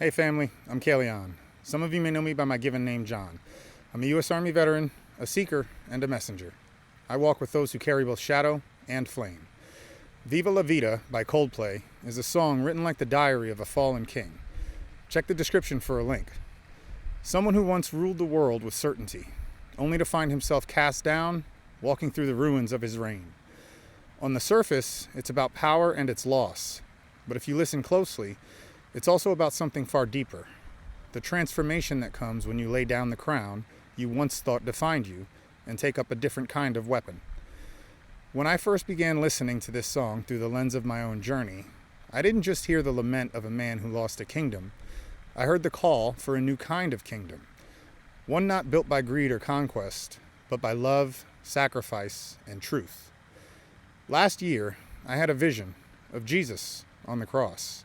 Hey family, I'm Kaelion. Some of you may know me by my given name, John. I'm a U.S. Army veteran, a seeker, and a messenger. I walk with those who carry both shadow and flame. Viva La Vida by Coldplay is a song written like the diary of a fallen king. Check the description for a link. Someone who once ruled the world with certainty, only to find himself cast down, walking through the ruins of his reign. On the surface, it's about power and its loss, but if you listen closely, it's also about something far deeper. The transformation that comes when you lay down the crown you once thought defined you and take up a different kind of weapon. When I first began listening to this song through the lens of my own journey, I didn't just hear the lament of a man who lost a kingdom. I heard the call for a new kind of kingdom. One not built by greed or conquest, but by love, sacrifice, and truth. Last year, I had a vision of Jesus on the cross.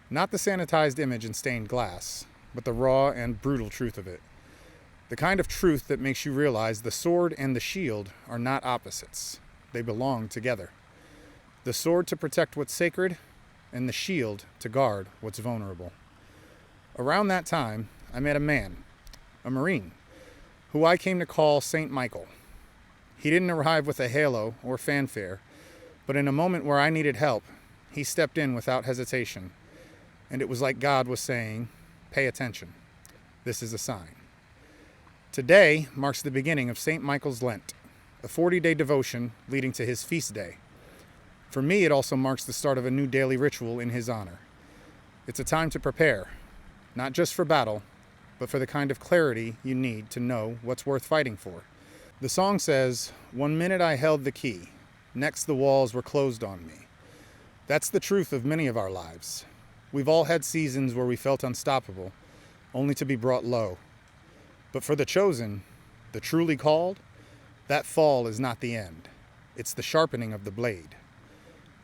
Not the sanitized image in stained glass, but the raw and brutal truth of it. The kind of truth that makes you realize the sword and the shield are not opposites. They belong together. The sword to protect what's sacred, and the shield to guard what's vulnerable. Around that time, I met a man, a Marine, who I came to call Saint Michael. He didn't arrive with a halo or fanfare, but in a moment where I needed help, he stepped in without hesitation. And it was like God was saying, pay attention. This is a sign. Today marks the beginning of St. Michael's Lent, a 40-day devotion leading to his feast day. For me, it also marks the start of a new daily ritual in his honor. It's a time to prepare, not just for battle, but for the kind of clarity you need to know what's worth fighting for. The song says, "One minute I held the key, next the walls were closed on me." That's the truth of many of our lives. We've all had seasons where we felt unstoppable, only to be brought low. But for the chosen, the truly called, that fall is not the end. It's the sharpening of the blade.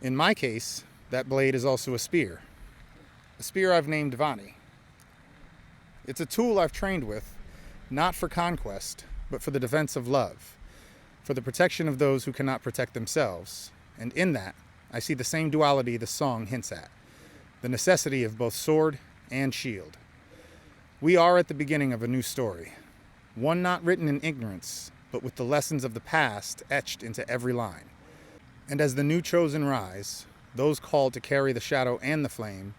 In my case, that blade is also a spear I've named Vani. It's a tool I've trained with, not for conquest, but for the defense of love, for the protection of those who cannot protect themselves. And in that, I see the same duality the song hints at. The necessity of both sword and shield. We are at the beginning of a new story, one not written in ignorance, but with the lessons of the past etched into every line. And as the new chosen rise, those called to carry the shadow and the flame,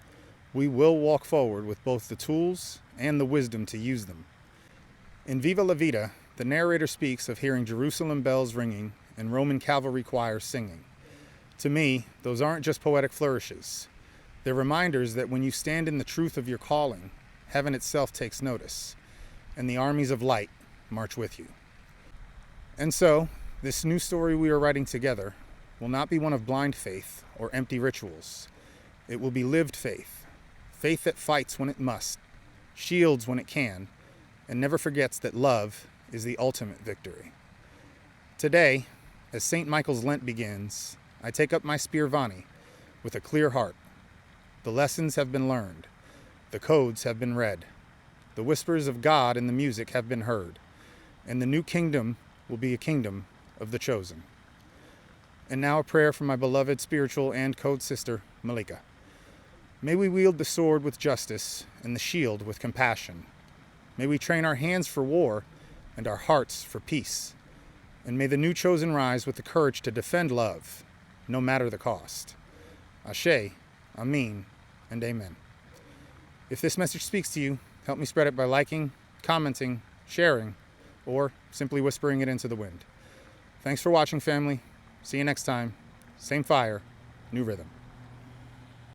we will walk forward with both the tools and the wisdom to use them. In Viva La Vida, the narrator speaks of hearing Jerusalem bells ringing and Roman cavalry choirs singing. To me, those aren't just poetic flourishes. They're reminders that when you stand in the truth of your calling, heaven itself takes notice, and the armies of light march with you. And so, this new story we are writing together will not be one of blind faith or empty rituals. It will be lived faith, faith that fights when it must, shields when it can, and never forgets that love is the ultimate victory. Today, as St. Michael's Lent begins, I take up my spear Vani with a clear heart. The lessons have been learned. The codes have been read. The whispers of God in the music have been heard. And the new kingdom will be a kingdom of the chosen. And now a prayer for my beloved spiritual and code sister, Malika. May we wield the sword with justice and the shield with compassion. May we train our hands for war and our hearts for peace. And may the new chosen rise with the courage to defend love, no matter the cost. Ashe, Amin, and Amen. If this message speaks to you, help me spread it by liking, commenting, sharing, or simply whispering it into the wind. Thanks for watching, family. See you next time. Same fire, new rhythm.